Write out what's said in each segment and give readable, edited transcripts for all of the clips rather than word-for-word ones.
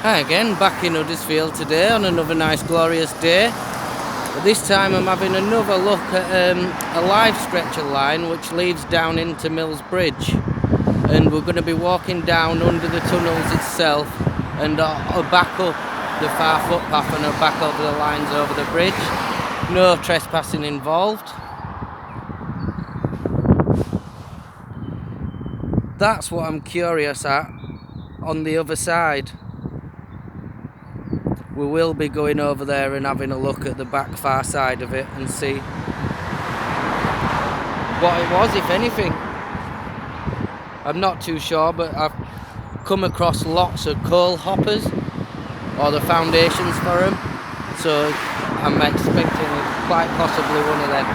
Hi again, back in Huddersfield today on another nice glorious day. But this time I'm having another look at a live stretch of line which leads down into Milnsbridge, and we're going to be walking down under the tunnels itself and back up the far footpath and back over the lines over the bridge. No trespassing involved. That's what I'm curious at on the other side. We will be going over there and having a look at the back far side of it and see what it was, if anything. I'm not too sure, but I've come across lots of coal hoppers or the foundations for them, so I'm expecting quite possibly one of them.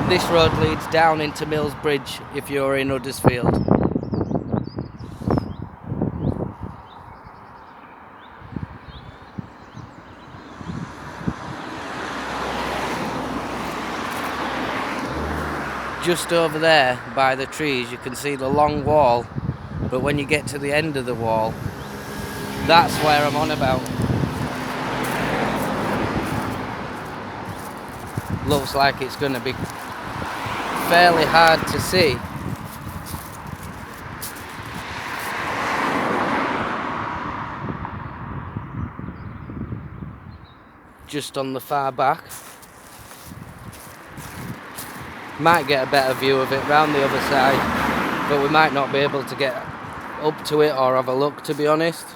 This road leads down into Milnsbridge if you're in Huddersfield. Just over there by the trees you can see the long wall, but when you get to the end of the wall, that's where I'm on about. Looks like it's going to be fairly hard to see. Just on the far back. Might get a better view of it round the other side, but we might not be able to get up to it or have a look, to be honest.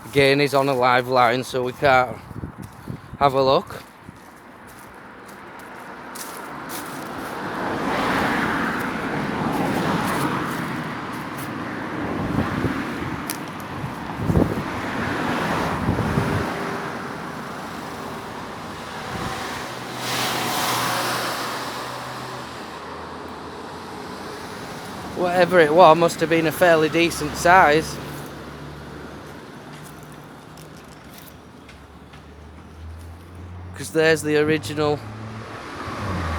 Again, he's on a live line, so we can't have a look. Whatever it was, must have been a fairly decent size. Because there's the original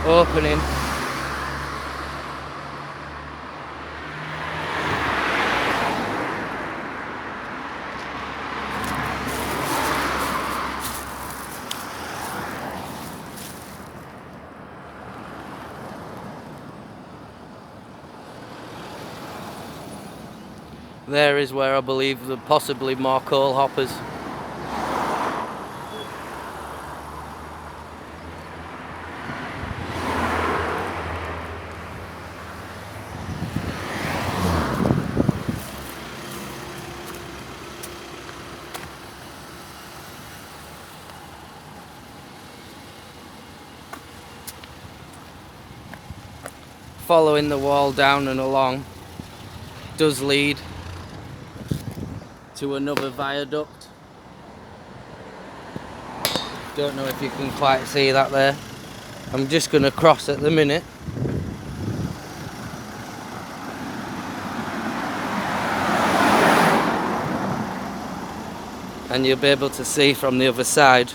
opening. There is where I believe there possibly more coal hoppers. Following the wall down and along does lead to another viaduct. Don't know if you can quite see that there. I'm just going to cross at the minute. And you'll be able to see from the other side.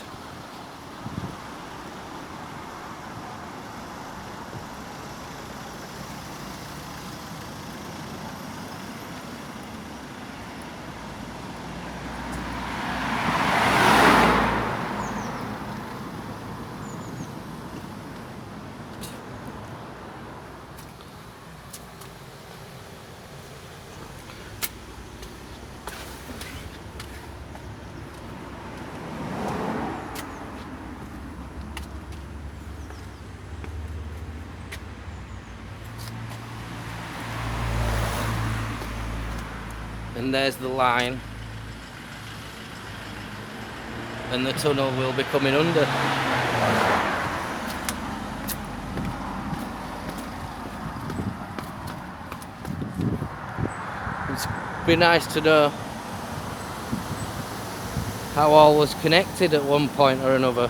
And there's the line, and the tunnel will be coming under. It'd be nice to know how all was connected at one point or another,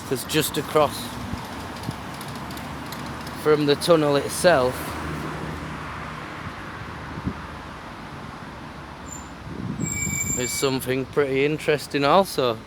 because just across from the tunnel itself is something pretty interesting also.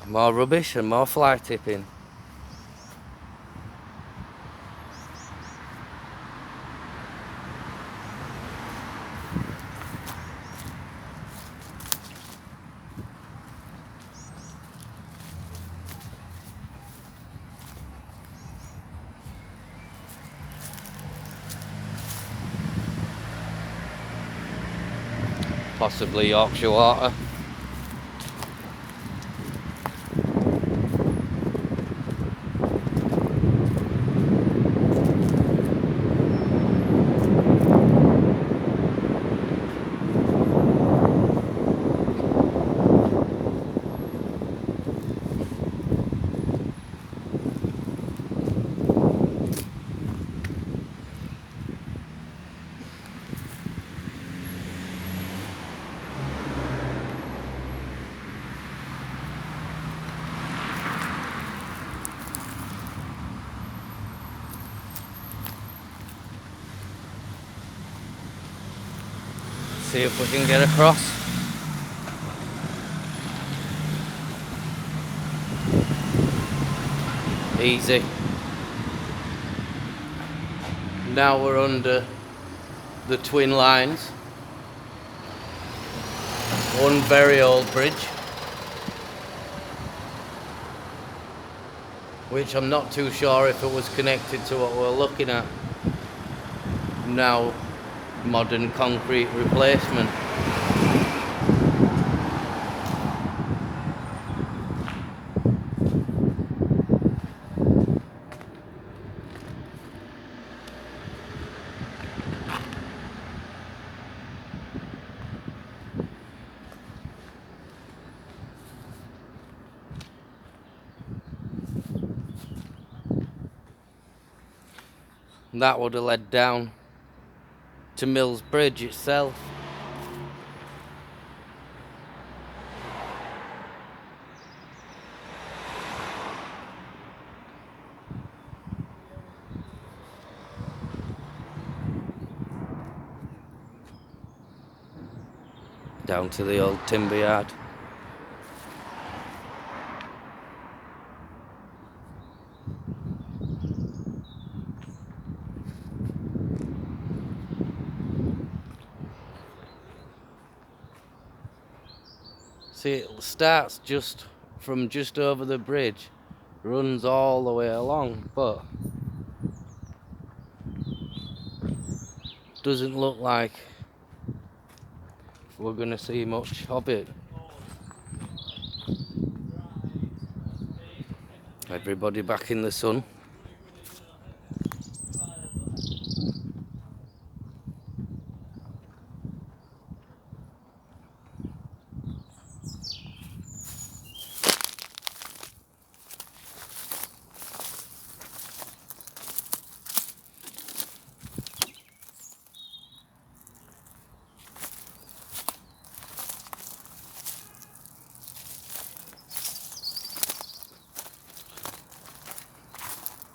More rubbish and more fly tipping. Possibly Yorkshire water. See if we can get across. Easy. Now we're under the twin lines. One very old bridge, which I'm not too sure if it was connected to what we're looking at now. Modern concrete replacement. That would have led down to Milnsbridge itself. Down to the old timber yard. See, it starts just from just over the bridge, runs all the way along, but doesn't look like we're gonna see much of it. Everybody back in the sun.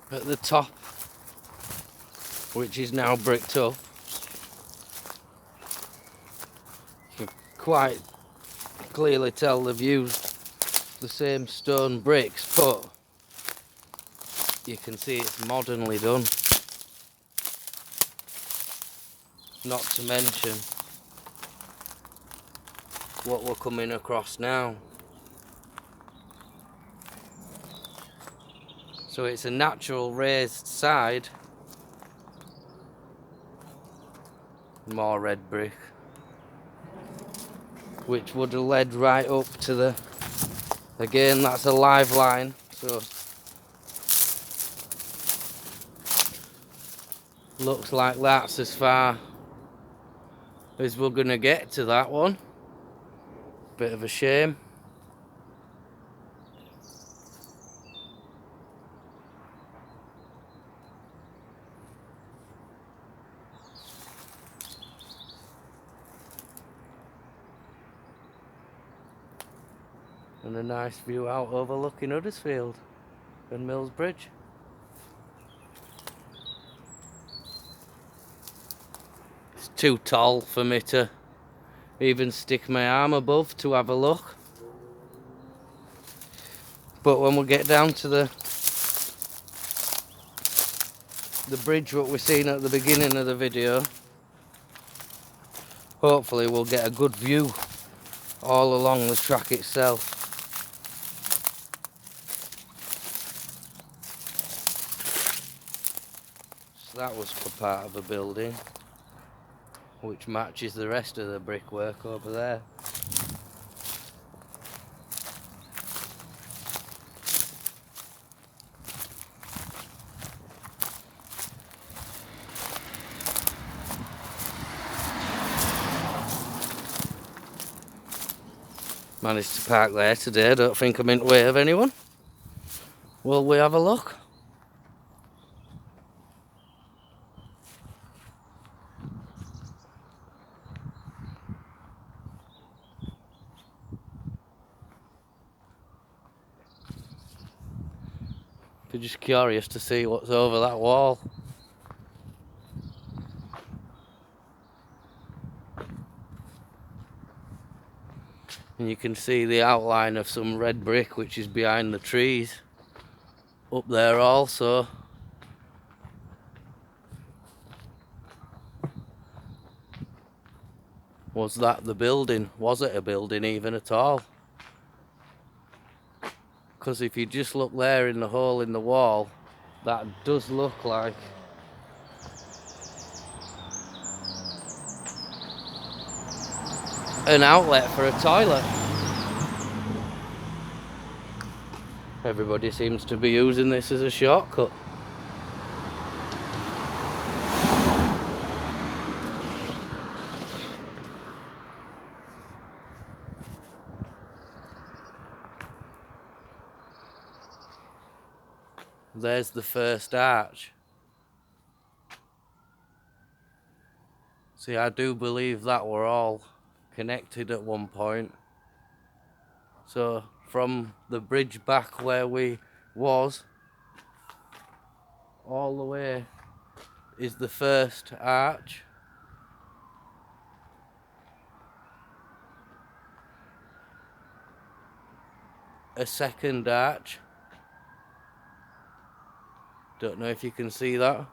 At the top, which is now bricked up, you can quite clearly tell they've used the same stone bricks, but you can see it's modernly done. Not to mention what we're coming across now. So it's a natural raised side. More red brick, which would have led right up to the, again, that's a live line, so looks like that's as far as we're gonna get to that one. Bit of a shame. and a nice view out overlooking Huddersfield and Milnsbridge. It's too tall for me to even stick my arm above to have a look, but when we get down to the bridge what we seen at the beginning of the video, hopefully we'll get a good view all along the track itself. So that was for part of a building which matches the rest of the brickwork over there. Managed to park there today, don't think I'm in the way of anyone. Will we have a look? We're just curious to see what's over that wall. And you can see the outline of some red brick which is behind the trees up there also. Was that the building? Was it a building even at all? Because if you just look there in the hole in the wall, that does look like an outlet for a toilet. Everybody seems to be using this as a shortcut. There's the first arch. See, I do believe that were all connected at one point. So from the bridge back where we was, all the way is the first arch. A second arch. Don't know if you can see that.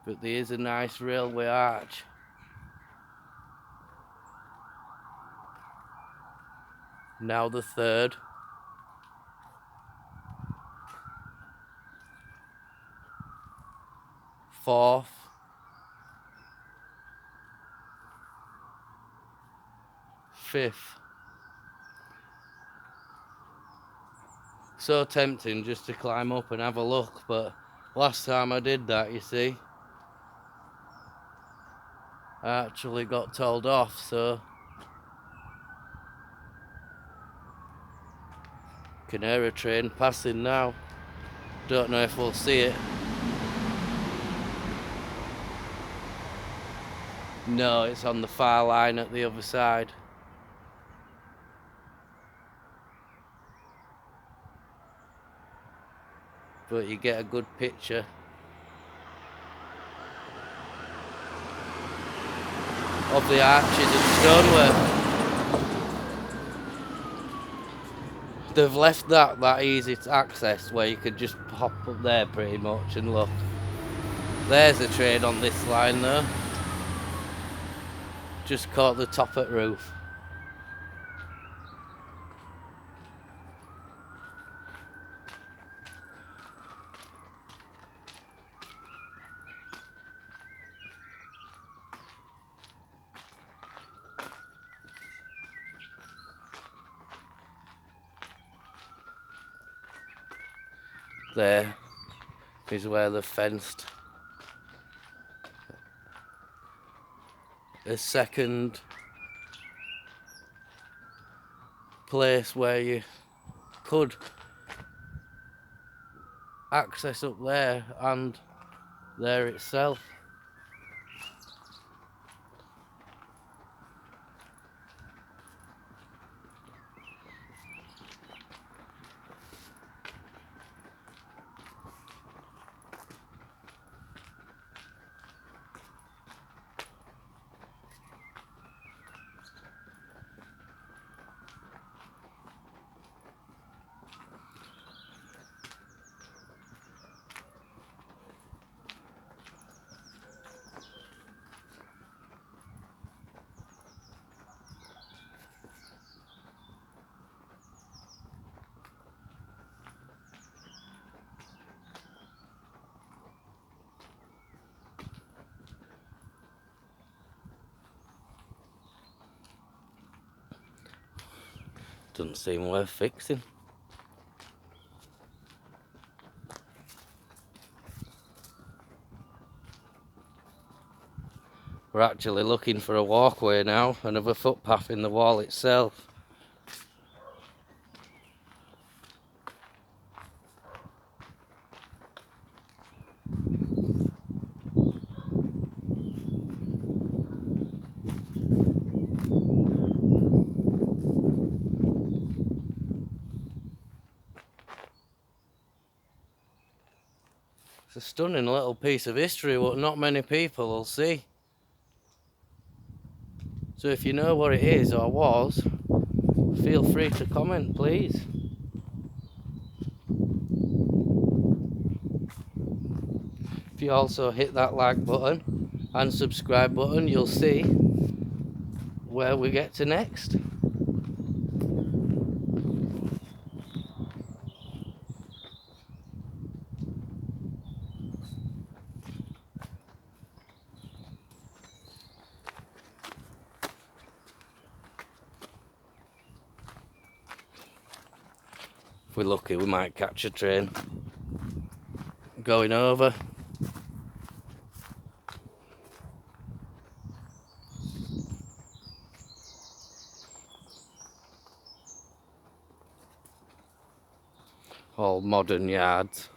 But there is a nice railway arch. Now the third. Fourth. Fifth. So tempting just to climb up and have a look, but last time I did that, you see, I actually got told off, so Canary train passing now. Don't know if we'll see it. No, it's on the far line at the other side. But you get a good picture of the arches and stonework. They've left that easy to access, where you could just hop up there pretty much and look. There's a train on this line though. Just caught the top at roof. There is where they've fenced a second place where you could access up there and there itself. Doesn't seem worth fixing. We're actually looking for a walkway now, another footpath in the wall itself. It's a stunning little piece of history what not many people will see. So if you know what it is or was, feel free to comment, please. If you also hit that like button and subscribe button, you'll see where we get to next. If we're lucky, we might catch a train going over. All modern yards.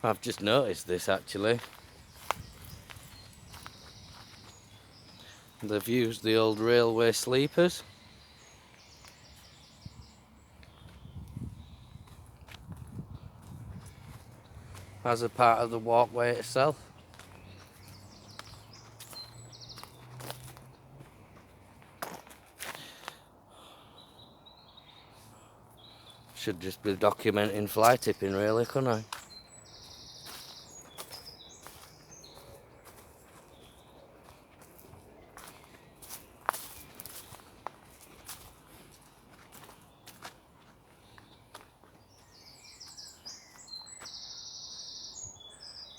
I've just noticed this actually. They've used the old railway sleepers as a part of the walkway itself. Should just be documenting fly tipping really, couldn't I?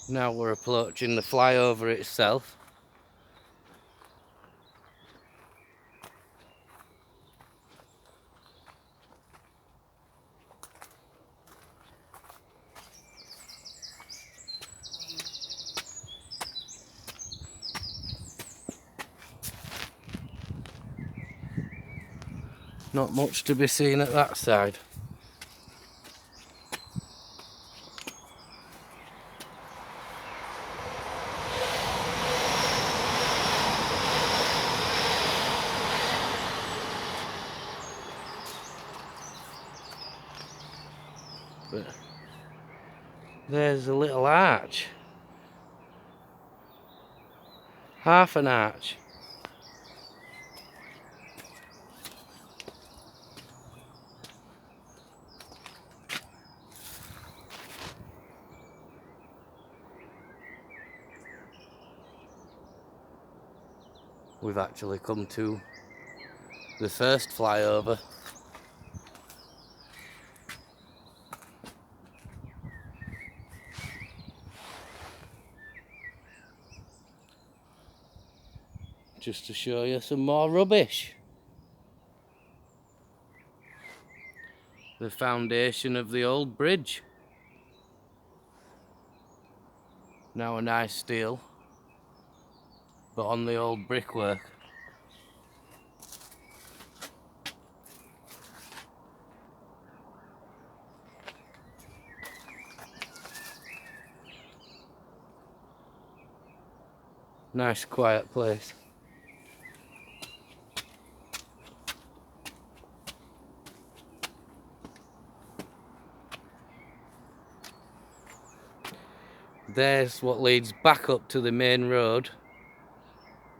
Now we're approaching the flyover itself. Not much to be seen at that side. But there's a little arch. Half an arch. We've actually come to the first flyover. Just to show you some more rubbish. The foundation of the old bridge. Now a nice steel, but on the old brickwork. Nice quiet place. There's what leads back up to the main road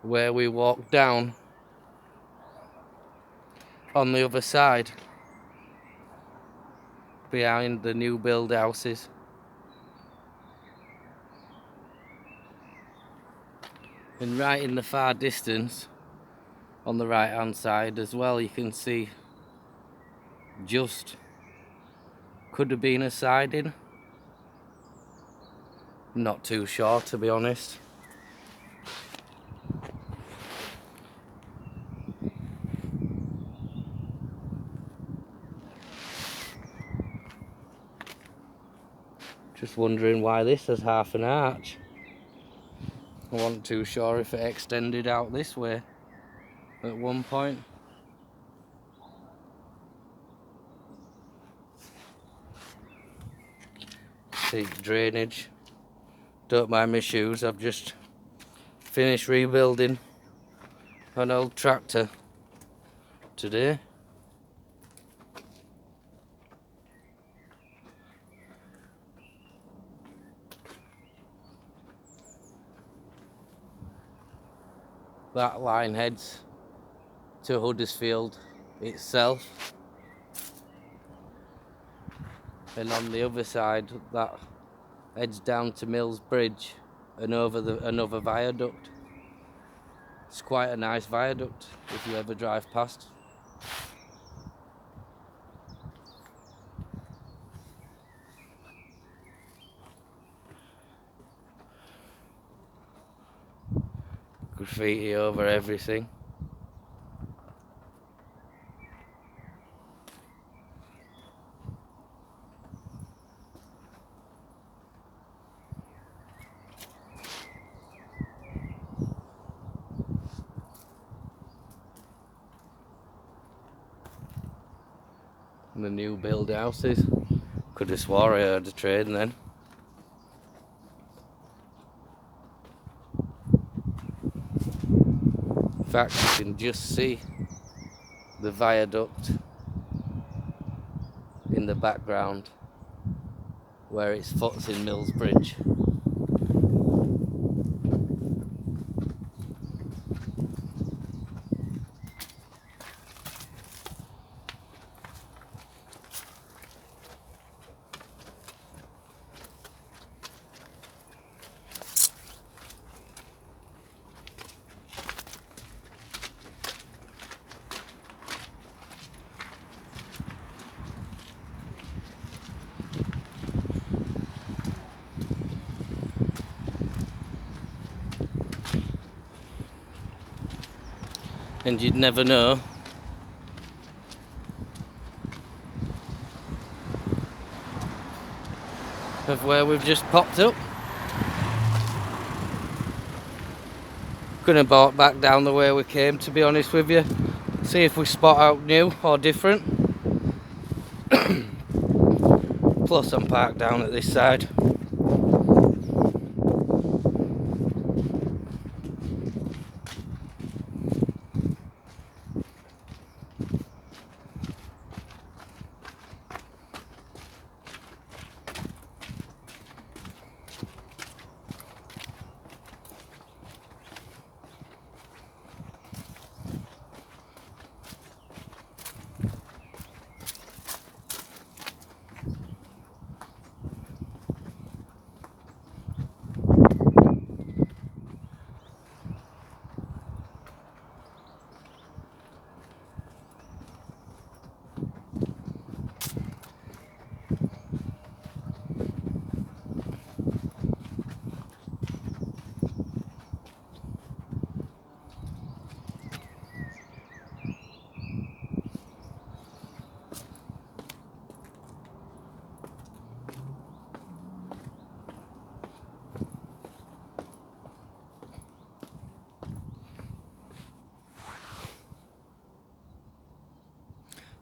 where we walk down on the other side behind the new build houses. And right in the far distance on the right hand side as well, you can see just could have been a siding. Not too sure, to be honest. Just wondering why this has half an arch. I wasn't too sure if it extended out this way at one point. Seek drainage. Don't mind my shoes, I've just finished rebuilding an old tractor today. That line heads to Huddersfield itself, and on the other side that heads down to Milnsbridge and over another viaduct. It's quite a nice viaduct if you ever drive past. Graffiti over everything. And the new build houses. Could have swore I heard a train then. In fact, you can just see the viaduct in the background where its foot's in Milnsbridge. And you'd never know of where we've just popped up. Gonna walk back down the way we came, to be honest with you. See if we spot out new or different. Plus I'm parked down at this side.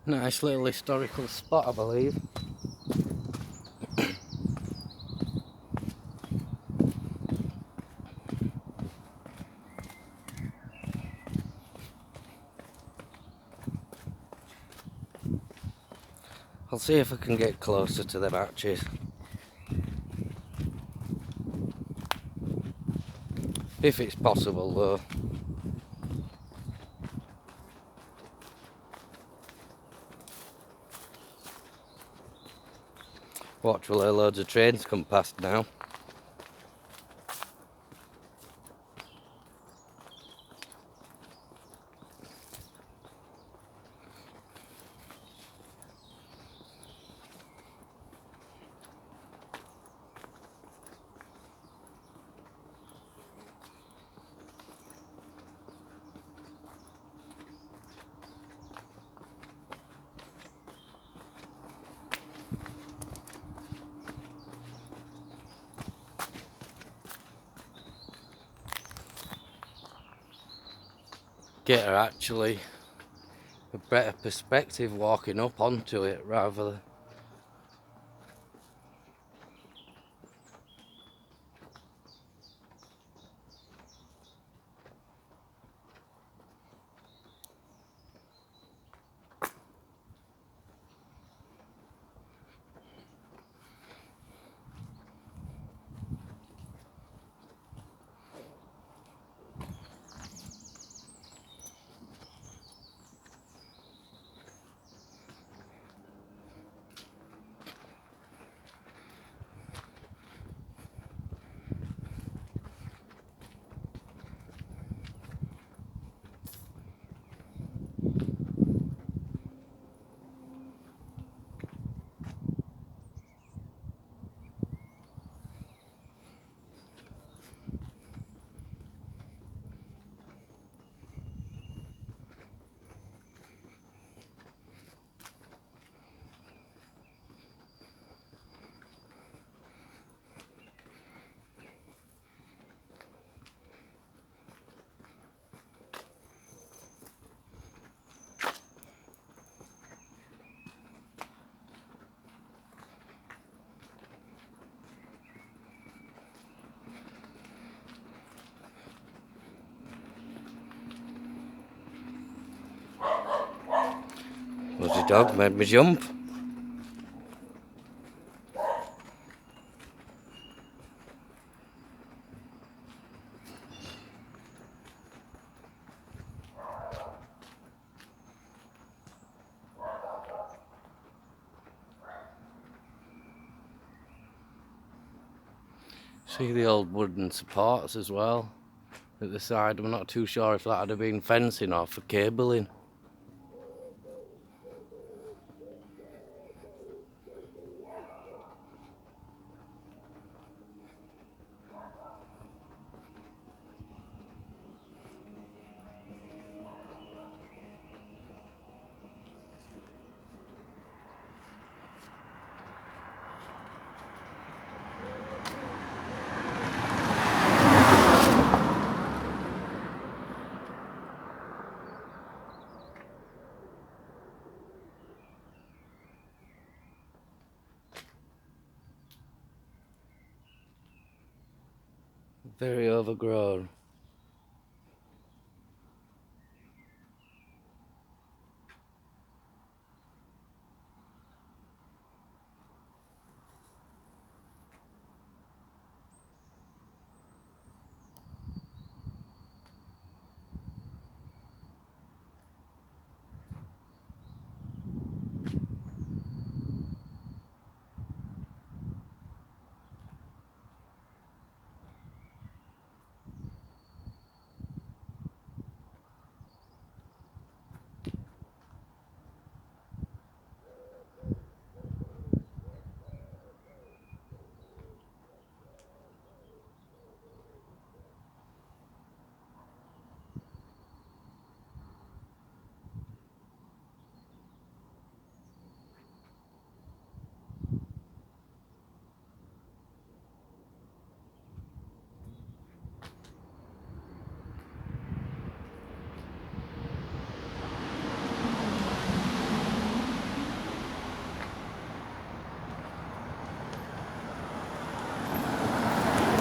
Nice little historical spot, I believe. I'll see if I can get closer to them arches. If it's possible though. Watch while loads of trains come past now. get her actually a better perspective walking up onto it rather than... Bloody dog made me jump. See the old wooden supports as well at the side. I'm not too sure if that had been fencing or for cabling. Very overgrown.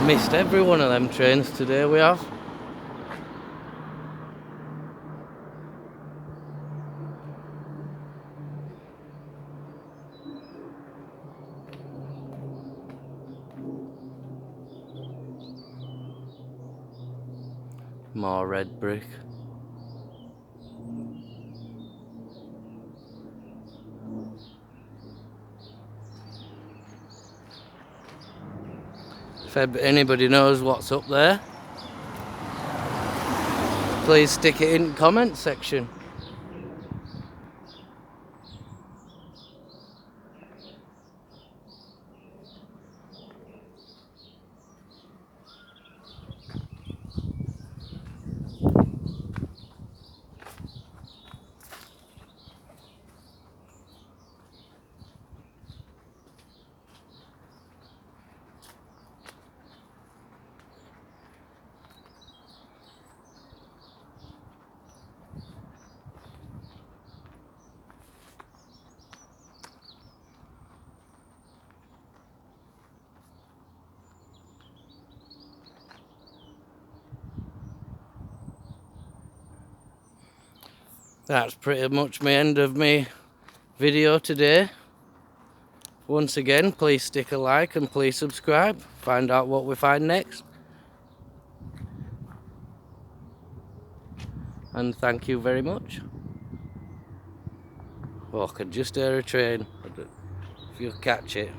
Missed every one of them trains today we have. More red brick. If anybody knows what's up there, please stick it in the comment section. That's pretty much my end of my video today. Once again, please stick a like and please subscribe. Find out what we find next. And thank you very much. Oh, I can just hear a train, if you'll catch it.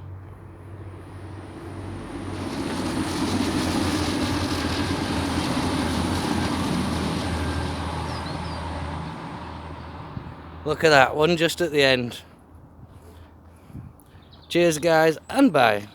Look at that one just at the end. Cheers guys, and bye.